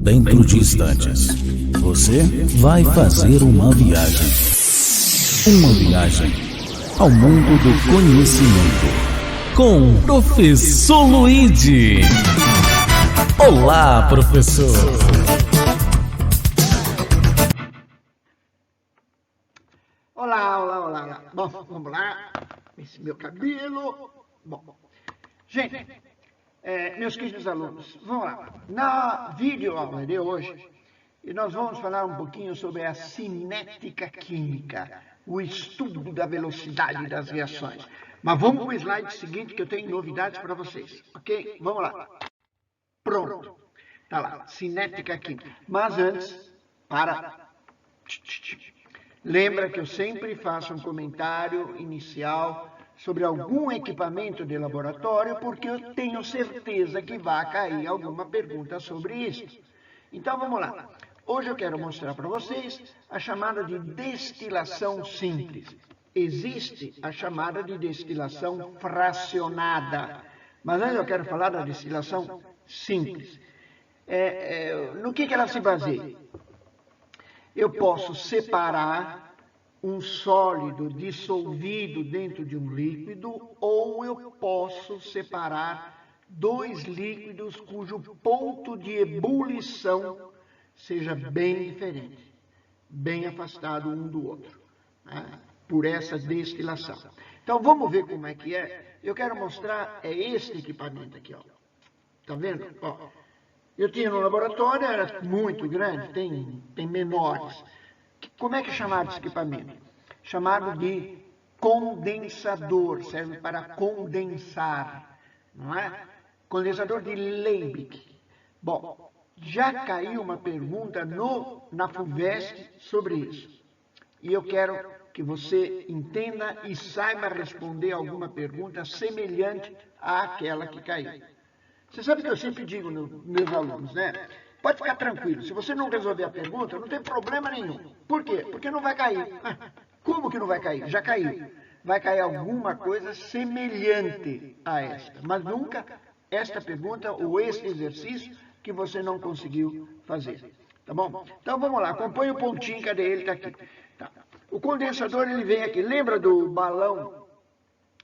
dentro de instantes, você vai fazer uma viagem. Uma viagem ao mundo do conhecimento. Com o Professor Luigi. Olá, professor. Olá. Bom, vamos lá. Esse meu cabelo. Bom, gente, meus queridos alunos, vamos lá. Na videoaula de hoje, nós vamos falar um pouquinho sobre a cinética química, o estudo da velocidade das reações. Mas vamos para o slide seguinte que eu tenho novidades para vocês, ok? Vamos lá. Pronto. Tá lá, cinética química. Mas antes, lembra que eu sempre faço um comentário inicial sobre algum equipamento de laboratório, porque eu tenho certeza que vai cair alguma pergunta sobre isso. Então vamos lá. Hoje eu quero mostrar para vocês a chamada de destilação simples. Existe a chamada de destilação fracionada, mas antes eu quero falar da destilação simples. No que ela se baseia? Eu posso separar um sólido dissolvido dentro de um líquido, ou eu posso separar dois líquidos cujo ponto de ebulição seja bem diferente, bem afastado um do outro, né, por essa destilação. Então vamos ver como é que é. Eu quero mostrar este equipamento aqui, ó. Tá vendo? Ó, eu tinha no laboratório, era muito grande, tem menores. Como é que é chamado esse equipamento? Chamado de condensador, serve para condensar, não é? Condensador de Liebig. Bom, já caiu uma pergunta na FUVEST sobre isso. E eu quero que você entenda e saiba responder alguma pergunta semelhante àquela que caiu. Você sabe que eu sempre digo nos meus alunos, né? Pode ficar tranquilo, se você não resolver a pergunta, não tem problema nenhum. Por quê? Porque não vai cair. Como que não vai cair? Já caiu. Vai cair alguma coisa semelhante a esta, mas nunca esta pergunta ou este exercício que você não conseguiu fazer. Tá bom? Então vamos lá, acompanhe o pontinho, cadê ele? Está aqui. Tá. O condensador, ele vem aqui. Lembra do balão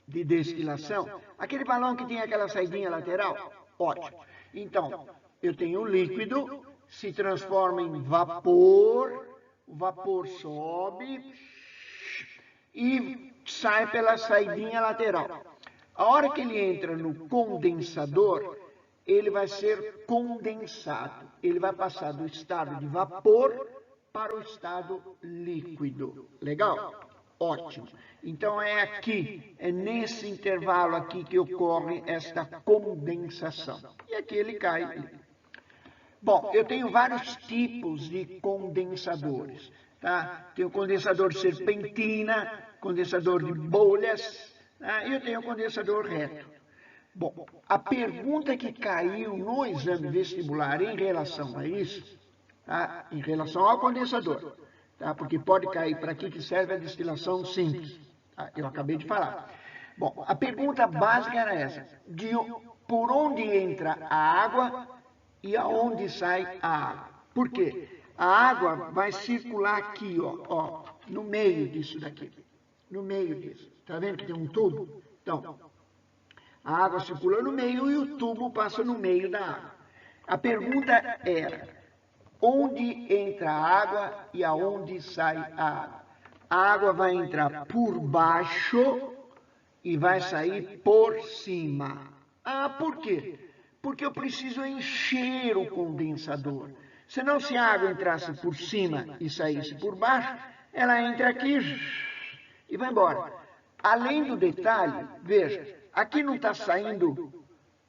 de destilação? Aquele balão que tem aquela saidinha lateral? Ótimo. Então, eu tenho o líquido, se transforma em vapor, o vapor sobe e sai pela saidinha lateral. A hora que ele entra no condensador, ele vai ser condensado. Ele vai passar do estado de vapor para o estado líquido. Legal? Ótimo. Então é aqui, é nesse intervalo aqui que ocorre esta condensação. E aqui ele cai. Bom, eu tenho vários tipos de condensadores, tá? Tenho condensador serpentina, condensador de bolhas, tá? E eu tenho condensador reto. Bom, a pergunta que caiu no exame vestibular em relação a isso, tá? Em relação ao condensador, tá? Porque pode cair para que serve a destilação simples, tá? Eu acabei de falar. Bom, a pergunta básica era essa, por onde entra a água e aonde sai a água. Por quê? A água vai circular aqui, ó, no meio disso daqui, no meio disso. Tá vendo que tem um tubo? Então, a água circula no meio e o tubo passa no meio da água. A pergunta era, onde entra a água e aonde sai a água? A água vai entrar por baixo e vai sair por cima. Ah, por quê? Porque eu preciso encher o condensador. Senão, se a água entrasse por cima e saísse por baixo, ela entra aqui e vai embora. Além do detalhe, veja, aqui não está saindo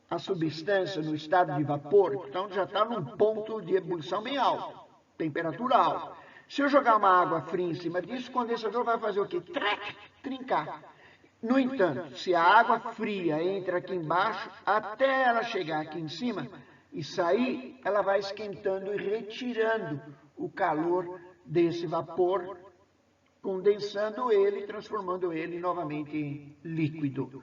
a substância no estado de vapor, então já está num ponto de ebulição bem alto, temperatura alta. Se eu jogar uma água fria em cima disso, o condensador vai fazer o quê? Trincar. No entanto, se a água fria entra aqui embaixo, até ela chegar aqui em cima e sair, ela vai esquentando e retirando o calor desse vapor, condensando ele e transformando ele novamente em líquido.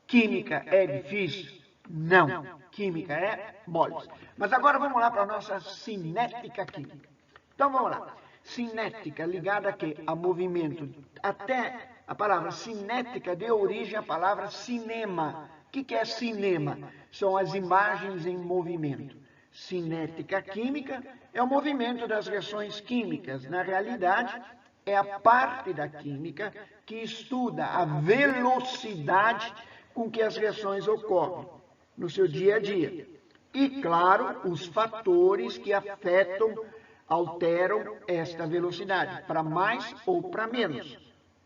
Química é difícil? Não. Química é moles. Mas agora vamos lá para a nossa cinética química. Então vamos lá. Cinética ligada a quê? A movimento. Até a palavra cinética deu origem à palavra cinema. O que é cinema? São as imagens em movimento. Cinética química é o movimento das reações químicas. Na realidade, é a parte da química que estuda a velocidade com que as reações ocorrem no seu dia a dia. E, claro, os fatores que afetam, alteram esta velocidade, para mais ou para menos.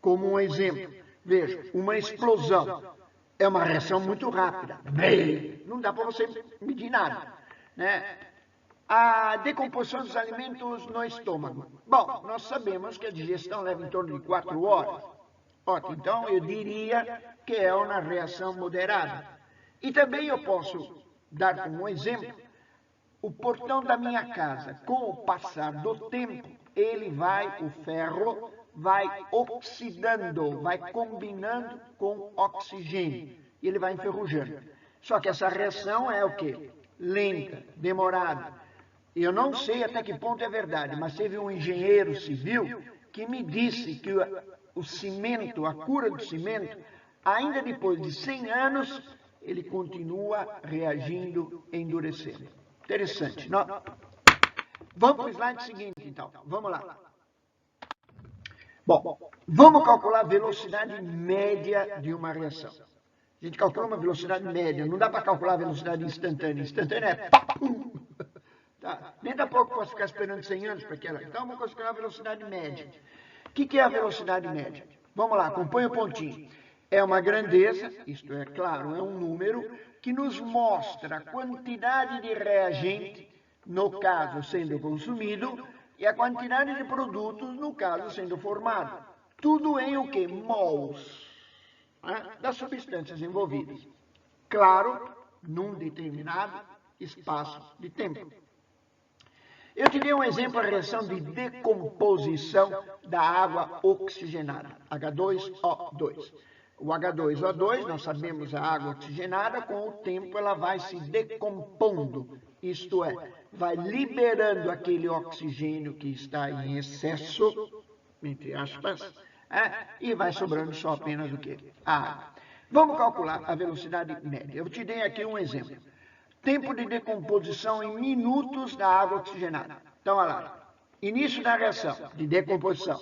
Como um exemplo, veja, uma explosão é uma reação muito rápida. Não dá para você medir nada, né? A decomposição dos alimentos no estômago. Bom, nós sabemos que a digestão leva em torno de 4 horas. Ótimo, então eu diria que é uma reação moderada. E também eu posso dar como exemplo o portão da minha casa. Com o passar do tempo, o ferro vai oxidando, vai combinando com oxigênio. E ele vai enferrujando. Só que essa reação é o quê? Lenta, demorada. Eu não sei até que ponto é verdade, mas teve um engenheiro civil que me disse que o cimento, a cura do cimento, ainda depois de 100 anos, ele continua reagindo, endurecendo. Interessante, não? Vamos para o slide seguinte, então. Vamos lá. Bom, vamos calcular a velocidade média de uma reação. A gente calcula uma velocidade média, não dá para calcular a velocidade instantânea. Instantânea é pum! Tá. Nem dá pouco posso ficar esperando 100 anos para aquela. Então, vamos calcular a velocidade média. O que é a velocidade média? Vamos lá, acompanha o pontinho. É uma grandeza, isto é claro, é um número, que nos mostra a quantidade de reagente, no caso sendo consumido, e a quantidade de produtos, no caso sendo formado. Tudo em o quê? Mols, né, das substâncias envolvidas. Claro, num determinado espaço de tempo. Eu te dei um exemplo, a reação de decomposição da água oxigenada, H2O2. O H2O2, nós sabemos a água oxigenada, com o tempo ela vai se decompondo, isto é, vai liberando aquele oxigênio que está em excesso, entre aspas, e vai sobrando só apenas o quê? A água. Vamos calcular a velocidade média. Eu te dei aqui um exemplo. Tempo de decomposição em minutos da água oxigenada. Então, olha lá. Início da reação de decomposição.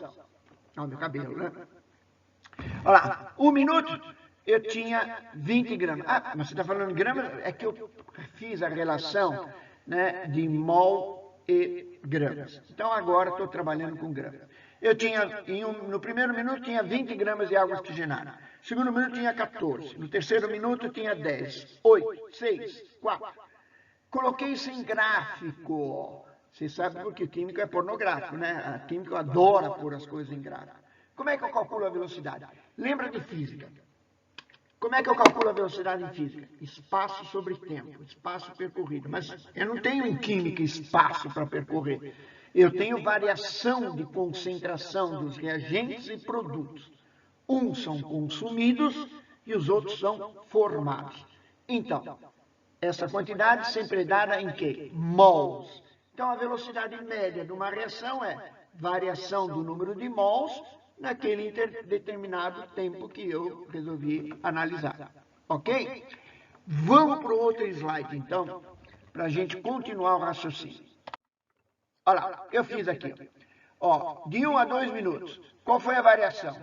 Olha o meu cabelo, né? Olha lá. 1 minuto, eu tinha 20 gramas. Ah, mas você está falando gramas? É que eu fiz a relação, né, de mol e gramas. Então, agora estou trabalhando com gramas. Eu tinha, no primeiro minuto, tinha 20 gramas de água oxigenada. No segundo minuto, tinha 14. No terceiro minuto, tinha 10. 8, 6, 4. Coloquei isso em gráfico. Você sabe porque o químico é pornográfico, né? A química adora pôr as coisas em gráfico. Como é que eu calculo a velocidade? Lembra de física. Como é que eu calculo a velocidade em física? Espaço sobre tempo, espaço percorrido. Mas eu não tenho em química espaço para percorrer. Eu tenho variação de concentração dos reagentes e produtos. Uns são consumidos e os outros são formados. Então, essa quantidade sempre é dada em quê? Mols. Então, a velocidade média de uma reação é variação do número de mols naquele determinado tempo que eu resolvi analisar. Ok? Vamos para o outro slide, então, para a gente continuar o raciocínio. Olha lá, eu fiz aqui. Ó, de 1 a 2 minutos. Qual foi a variação?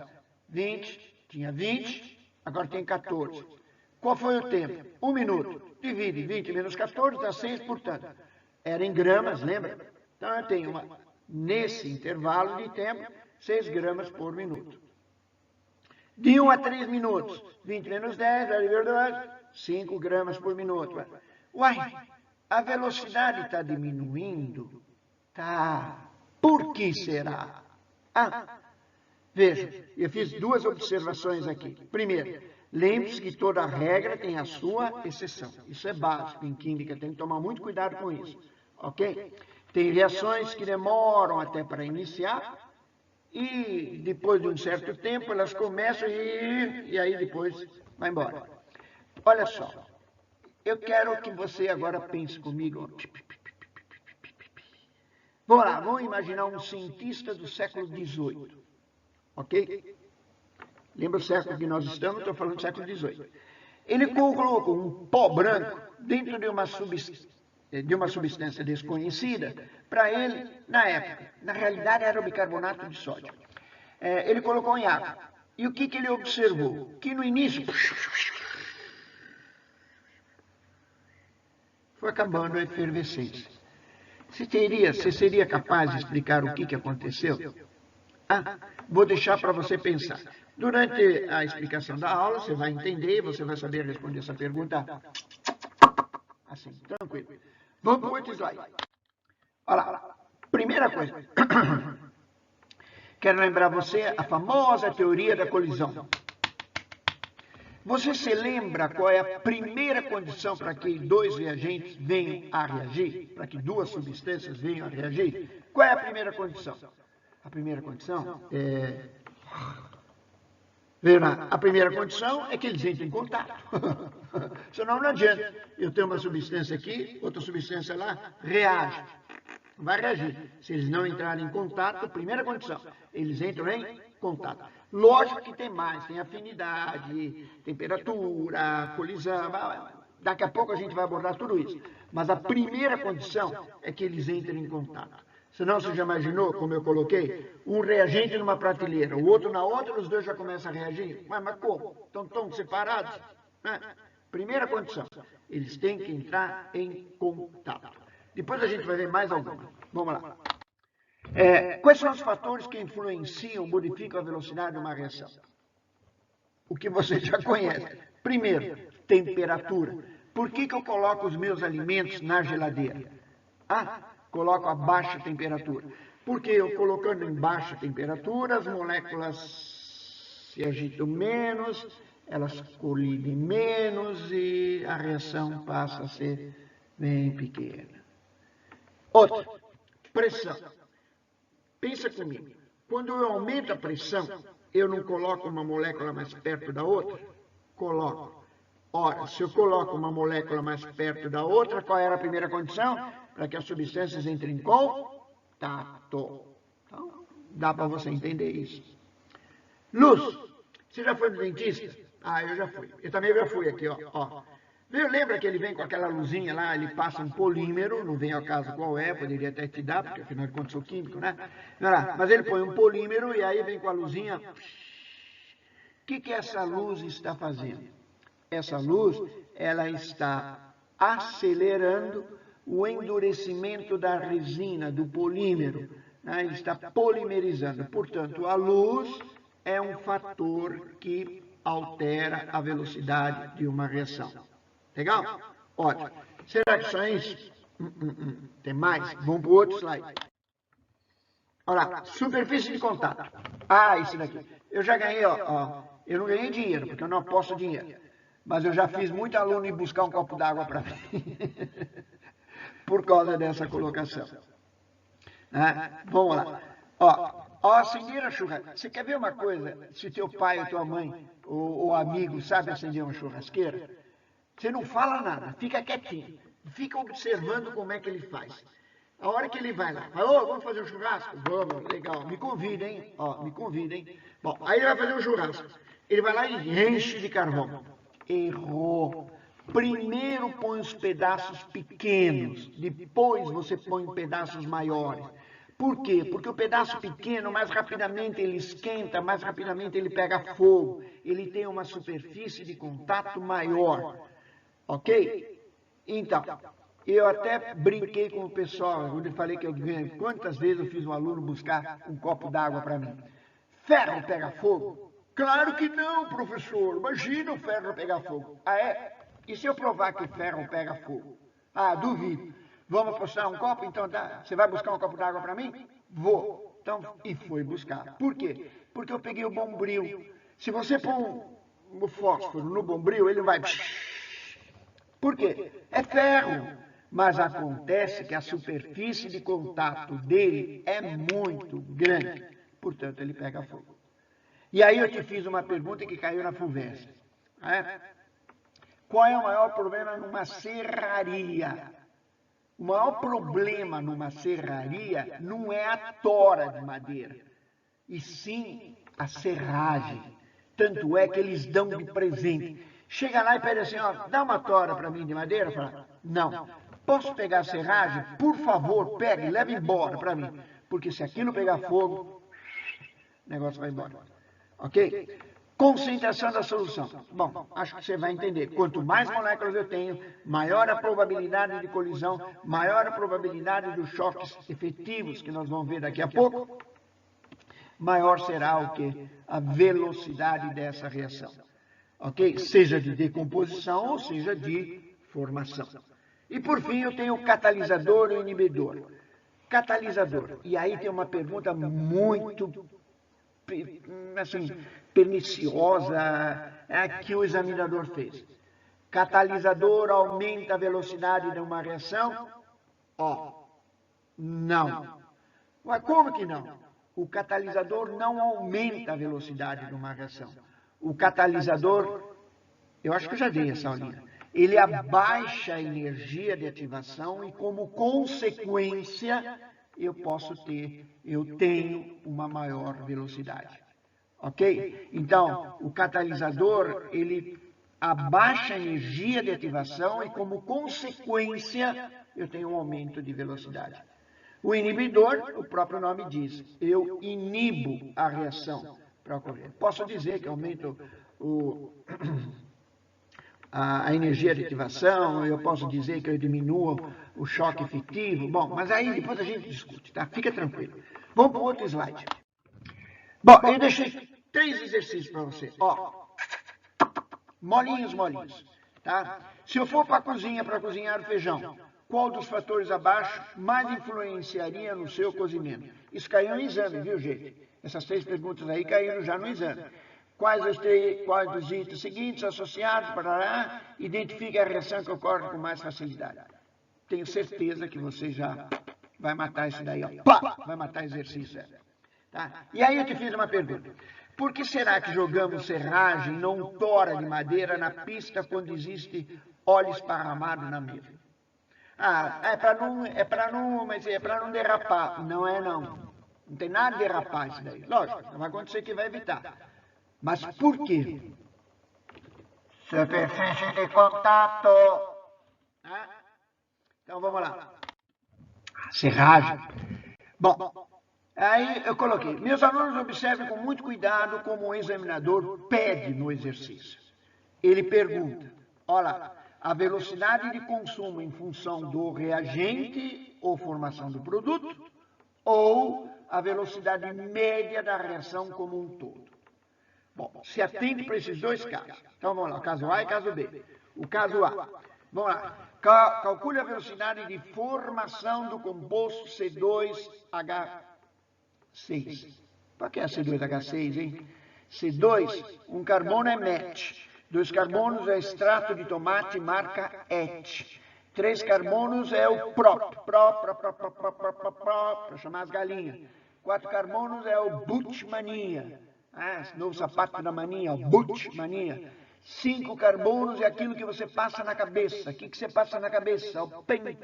20, tinha 20, agora tem 14. Qual foi o tempo? 1 minuto. Divide 20 menos 14, dá 6, portanto. Era em gramas, lembra? Então, eu tenho nesse intervalo de tempo, 6 gramas por minuto. De 1 a 3 minutos. 20 menos 10, 5 gramas por minuto. Uai, a velocidade está diminuindo? Tá. Por que será? Veja, eu fiz 2 observações aqui. Primeiro, lembre-se que toda regra tem a sua exceção. Isso é básico em química, tem que tomar muito cuidado com isso. Ok? Tem reações que demoram até para iniciar e depois de um certo tempo elas começam e aí depois vai embora. Olha só, eu quero que você agora pense comigo. Vamos lá, vamos imaginar um cientista do século XVIII, ok? Lembra o século que nós estamos? Estou falando do século XVIII. Ele colocou um pó branco dentro de uma substância desconhecida para ele, na época. Na realidade, era o bicarbonato de sódio. Ele colocou em água. E o que ele observou? Que no início foi acabando a efervescência. Você seria capaz de explicar o que aconteceu? Vou deixar para você pensar. Durante a explicação da aula, você vai entender, você vai saber responder essa pergunta assim, tranquilo. Vamos para o outro slide. Olha lá, primeira coisa. Quero lembrar você a famosa teoria da colisão. Você se lembra qual é a primeira condição para que dois reagentes venham a reagir? Para que duas substâncias venham a reagir? Qual é a primeira condição? A primeira condição a primeira condição é que eles entrem em contato. Senão não adianta. Eu tenho uma substância aqui, outra substância lá, reage. Vai reagir. Se eles não entrarem em contato, primeira condição, eles entram em contato. Lógico que tem mais, tem afinidade, temperatura, colisão, daqui a pouco a gente vai abordar tudo isso. Mas a primeira condição é que eles entrem em contato. Senão você já imaginou, como eu coloquei, um reagente numa prateleira, o outro na outra, os dois já começam a reagir? Mas como? Estão separados? Primeira condição, eles têm que entrar em contato. Depois a gente vai ver mais alguma. Vamos lá. Quais são os fatores que influenciam, modificam a velocidade de uma reação? O que você já conhece. Primeiro, temperatura. Por que eu coloco os meus alimentos na geladeira? Coloco a baixa temperatura. Porque eu colocando em baixa temperatura, as moléculas se agitam menos, elas colidem menos e a reação passa a ser bem pequena. Outra, pressão. Pensa comigo. Quando eu aumento a pressão, eu não coloco uma molécula mais perto da outra? Coloco. Ora, se eu coloco uma molécula mais perto da outra, qual era a primeira condição? Para que as substâncias entrem em contato. Então, dá para você entender isso. Luz. Você já foi no dentista? Eu já fui. Eu também já fui aqui, ó. Lembra que ele vem com aquela luzinha lá, ele passa um polímero, não vem ao caso qual é, poderia até te dar, porque afinal de contas sou químico, né? Mas ele põe um polímero e aí vem com a luzinha. O que essa luz está fazendo? Essa luz, ela está acelerando o endurecimento da resina, do polímero. Ele está polimerizando. Portanto, a luz é um fator que altera a velocidade de uma reação. Legal? Ótimo. Será que só é isso? Tem mais? Vamos para o outro slide. Olha lá, superfície de contato. Isso daqui. Eu já ganhei, eu não ganhei dinheiro, porque eu não aposto dinheiro. Mas eu já fiz muito aluno ir buscar um copo d'água para mim. Por causa dessa colocação. Vamos lá. Acender a churrasqueira. Você quer ver uma coisa? Se teu pai ou tua mãe ou amigo sabe acender uma churrasqueira, você não fala nada, fica quietinho. Fica observando como é que ele faz. A hora que ele vai lá, vamos fazer um churrasco? Vamos, legal. Me convidem, me convidem. Bom, aí ele vai fazer um churrasco. Ele vai lá e enche de carvão. Errou. Primeiro põe os pedaços pequenos, depois você põe pedaços maiores. Por quê? Porque o pedaço pequeno, mais rapidamente ele esquenta, mais rapidamente ele pega fogo. Ele tem uma superfície de contato maior. Ok? Então, eu até brinquei com o pessoal, onde falei que quantas vezes eu fiz um aluno buscar um copo d'água para mim. Ferro pega fogo? Claro que não, professor. Imagina o ferro pegar fogo. É? E se eu provar que ferro pega fogo? Duvido. Vamos apostar um copo? Então, você vai buscar um copo d'água para mim? Vou. Então, e foi buscar. Por quê? Porque eu peguei o bombril. Se você pôr um fósforo no bombril, ele vai... Por quê? É ferro. Mas acontece que a superfície de contato dele é muito grande. Portanto, ele pega fogo. E aí eu te fiz uma pergunta que caiu na FUVEST. Qual é o maior problema numa serraria? O maior problema numa serraria não é a tora de madeira, e sim a serragem. Tanto é que eles dão de presente. Chega lá e pede assim, ó, dá uma tora para mim de madeira? Fala, não. Posso pegar a serragem? Por favor, pega e leva embora para mim. Porque se aquilo pegar fogo, o negócio vai embora. Ok? Concentração da solução. Bom, acho que você vai entender. Quanto mais moléculas eu tenho, maior a probabilidade de colisão, maior a probabilidade dos choques efetivos, que nós vamos ver daqui a pouco, maior será o quê? A velocidade dessa reação. Ok? Seja de decomposição ou seja de formação. E por fim eu tenho o catalisador e o inibidor. Catalisador. E aí tem uma pergunta muito assim, perniciosa que o examinador fez. Catalisador aumenta a velocidade de uma reação? Não. Mas como que não? O catalisador não aumenta a velocidade de uma reação. O catalisador, eu acho que eu já dei essa aulinha, ele abaixa a energia de ativação e como consequência eu tenho uma maior velocidade. Ok? Então, o catalisador, ele abaixa a energia de ativação e como consequência eu tenho um aumento de velocidade. O inibidor, o próprio nome diz, eu inibo a reação para ocorrer. Posso dizer que aumento a energia de ativação, eu posso dizer que eu diminuo o choque efetivo. Bom, mas aí depois a gente discute, tá? Fica tranquilo. Vamos para o outro slide. Bom, eu deixei 3 exercícios para você. Molinhos, tá? Se eu for para a cozinha para cozinhar o feijão, qual dos fatores abaixo mais influenciaria no seu cozimento? Isso caiu no exame, viu, gente? Essas 3 perguntas aí caíram já no exame. Quais dos itens seguintes associados, parará, identifique a reação que ocorre com mais facilidade. Tenho certeza que você já vai matar isso daí, ó. Pá! Vai matar exercício. Tá? E aí eu te fiz uma pergunta. Por que será que jogamos serragem, não tora de madeira, na pista quando existe óleo esparramado na mesa? É para não derrapar. Não é não. Não tem nada de derrapar isso daí. Lógico, não vai acontecer que vai evitar. Mas por quê? Superfície de contato. Então vamos lá. Serragem. Bom, aí eu coloquei. Meus alunos observem com muito cuidado como o examinador pede no exercício. Ele pergunta, olha, a velocidade de consumo em função do reagente ou formação do produto ou a velocidade média da reação como um todo. Bom, se atende para esses 2 casos. Então vamos lá, o caso A e o caso B. O caso A. Vamos lá. Calcule a velocidade de formação do composto C2H6. Para que é C2H6, hein? C2, um carbono é MET. 2 carbonos é extrato de tomate marca ET. 3 carbonos é o PROP, para chamar as galinhas. 4 carbonos é o Butchmania. Esse novo sapato da mania, o Butchmania. 5 carbonos é aquilo que você passa na cabeça. O que você passa na cabeça? O pente,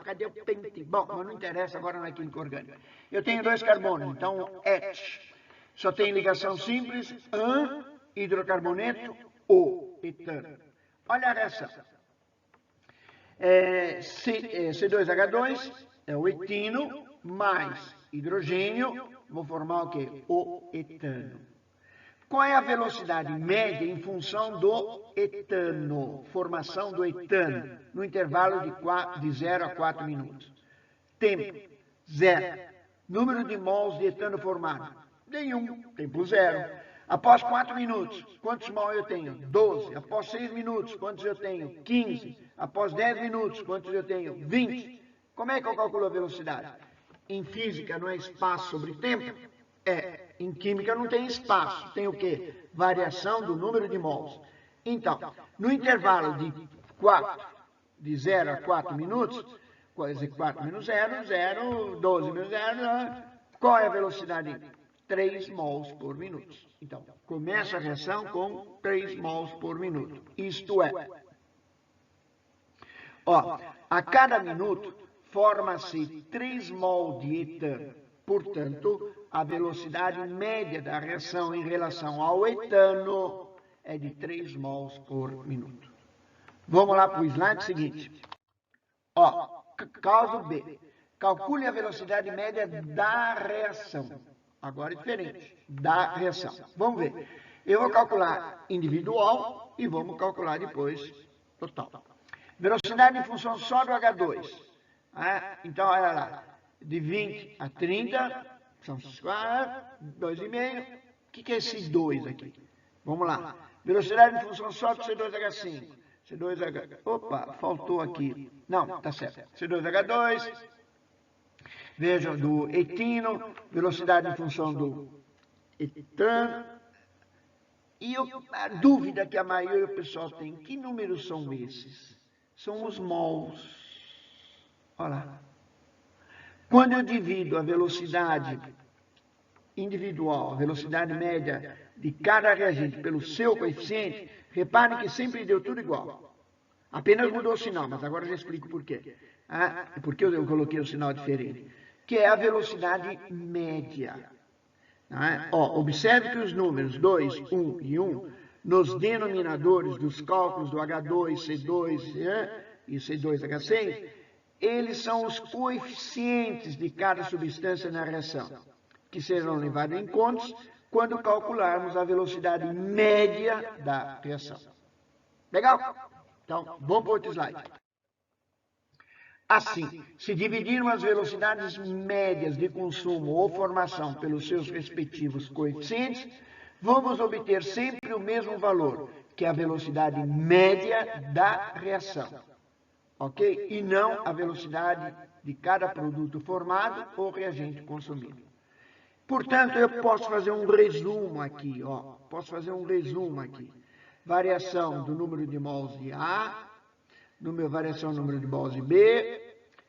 cadê o pente? Bom, mas não interessa agora na química orgânica. Eu tenho 2 carbonos, então ET. Só tem ligação simples, hidrocarboneto, O, etano. Olha a reação. C2H2 é o etino, mais hidrogênio, vou formar o quê? O etano. Qual é a velocidade média em função do etano, formação do etano, no intervalo de 0 a 4 minutos? Tempo, 0. Número de mols de etano formado? Nenhum, tempo 0. Após 4 minutos, quantos mols eu tenho? 12. Após 6 minutos, quantos eu tenho? 15. Após 10 minutos, quantos eu tenho? 20. Como é que eu calculo a velocidade? Em física não é espaço sobre tempo? Em química não tem espaço. Tem o quê? Variação do número de mols. Então, no intervalo de 0 a 4 minutos, 4 menos 0, 0, 12 menos 0, qual é a velocidade 3 mols por minuto. Então, começa a reação com 3 mols por minuto. Isto é, a cada minuto forma-se 3 mol de etano. Portanto, a velocidade média da reação em relação ao etano é de 3 mols por minuto. Vamos lá para o slide seguinte. Caso B. Calcule a velocidade média da reação. Agora é diferente, da reação. Vamos ver. Eu vou calcular individual e vamos calcular depois total. Velocidade em função só do H2. Então, olha lá. De 20 a 30, são 2,5. O que é esse 2 aqui? Vamos lá. Velocidade em função só do C2H5. C2H... Opa, faltou aqui. Não, tá certo. C2H2. Vejam, do etino, velocidade em função do etano. E a dúvida que a maioria do pessoal tem, que números são esses? São os mols. Olha lá. Quando eu divido a velocidade individual, a velocidade média de cada reagente pelo seu coeficiente, reparem que sempre deu tudo igual. Apenas mudou o sinal, mas agora eu já explico por quê. Por que eu coloquei um sinal diferente? Que é a velocidade média. Observe que os números 2, 1 e 1, nos denominadores dos cálculos do H2, C2 e C2H6, eles são os coeficientes de cada substância na reação, que serão levados em conta quando calcularmos a velocidade média da reação. Legal? Então, vamos para outro slide. Assim, se dividirmos as velocidades médias de consumo ou formação pelos seus respectivos coeficientes, vamos obter sempre o mesmo valor, que é a velocidade média da reação. Ok? E não a velocidade de cada produto formado ou reagente consumido. Portanto, eu posso fazer um resumo aqui, Variação do número de mols de A, variação do número de mols de B,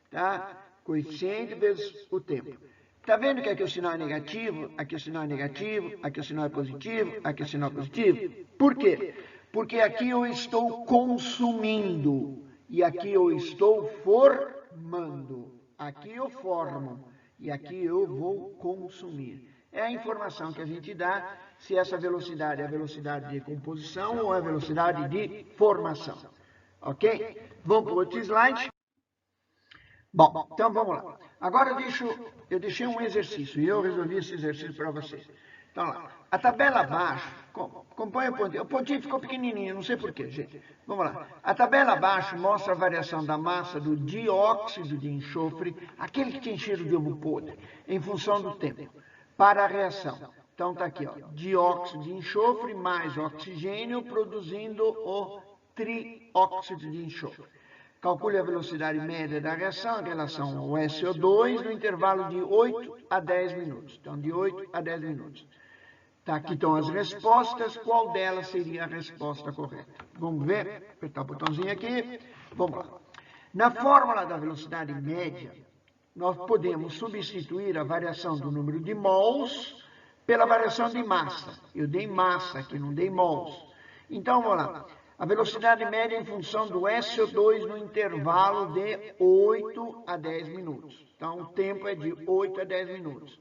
tá? Coeficiente vezes o tempo. Está vendo que aqui o sinal é negativo, aqui o sinal é negativo, aqui o sinal é positivo, aqui o sinal é positivo? Por quê? Porque aqui eu estou consumindo e aqui eu estou formando. Aqui eu formo e aqui eu vou consumir. É a informação que a gente dá se essa velocidade é a velocidade de composição ou é a velocidade de formação. Ok? Vamos para o outro slide. Bom, então vamos lá. Agora eu deixei um exercício e eu resolvi esse exercício para vocês. Então lá, a tabela abaixo, acompanha o pontinho ficou pequenininho, não sei porquê, gente. Vamos lá. A tabela abaixo mostra a variação da massa do dióxido de enxofre, aquele que tem cheiro de ovo podre, em função do tempo, para a reação. Então está aqui, dióxido de enxofre mais oxigênio produzindo o trióxido de enxofre. Calcule a velocidade média da reação em relação ao SO2 no intervalo de 8 a 10 minutos. Então, de 8 a 10 minutos. Tá, aqui estão as respostas. Qual delas seria a resposta correta? Vamos ver. Apertar o botãozinho aqui. Vamos lá. Na fórmula da velocidade média, nós podemos substituir a variação do número de mols pela variação de massa. Eu dei massa aqui, não dei mols. Então, vamos lá. A velocidade média em função do SO2 no intervalo de 8 a 10 minutos. Então, o tempo é de 8 a 10 minutos.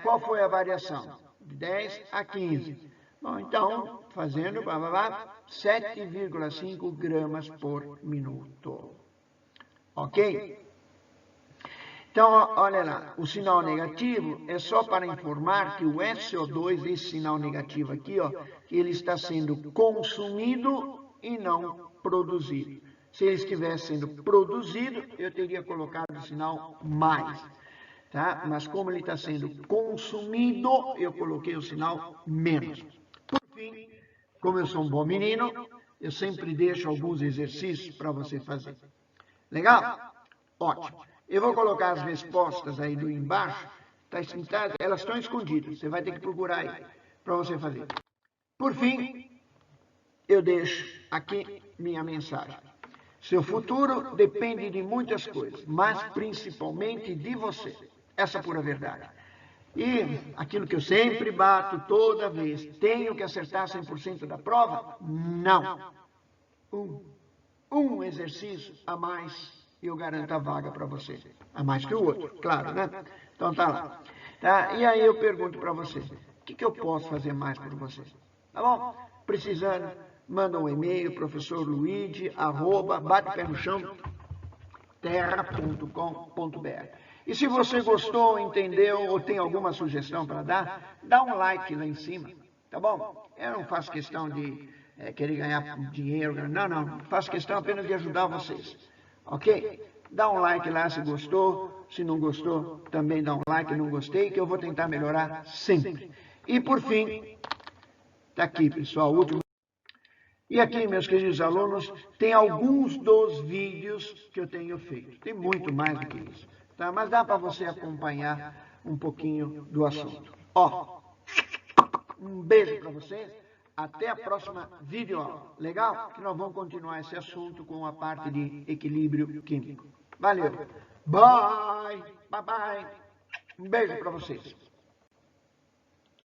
Qual foi a variação? De 10 a 15. Bom, então, fazendo 7,5 gramas por minuto. Ok? Então, olha lá, o sinal negativo é só para informar que o SO2, esse sinal negativo aqui, que ele está sendo consumido e não produzido. Se ele estivesse sendo produzido, eu teria colocado o sinal mais, tá? Mas como ele está sendo consumido, eu coloquei o sinal menos. Por fim, como eu sou um bom menino, eu sempre deixo alguns exercícios para você fazer. Legal? Ótimo. Eu vou colocar as respostas aí do embaixo, elas estão escondidas, você vai ter que procurar aí para você fazer. Por fim, eu deixo aqui minha mensagem. Seu futuro depende de muitas coisas, mas principalmente de você. Essa é a pura verdade. E aquilo que eu sempre bato toda vez, tenho que acertar 100% da prova? Não. Um exercício a mais e eu garanto a vaga para você. A mais que o outro, claro, né? Então tá lá. Tá? E aí eu pergunto para você, o que eu posso fazer mais por você? Tá bom? Precisando, manda um e-mail, professorluigi@batepénochão.terra.com.br. E se você gostou, entendeu ou tem alguma sugestão para dar, dá um like lá em cima, tá bom? Eu não faço questão de querer ganhar dinheiro, não. Faço questão apenas de ajudar vocês, ok? Dá um like lá se gostou, se não gostou, também dá um like, não gostei, que eu vou tentar melhorar sempre. E por fim, tá aqui, pessoal, o último. E aqui, meus queridos alunos, tem alguns dos vídeos que eu tenho feito. Tem muito mais do que isso, tá? Mas dá para você acompanhar um pouquinho do assunto. Ó, um beijo para vocês. Até a próxima videoaula. Legal? Que nós vamos continuar esse assunto com a parte de equilíbrio químico. Valeu. Bye. Bye, bye. Um beijo para vocês.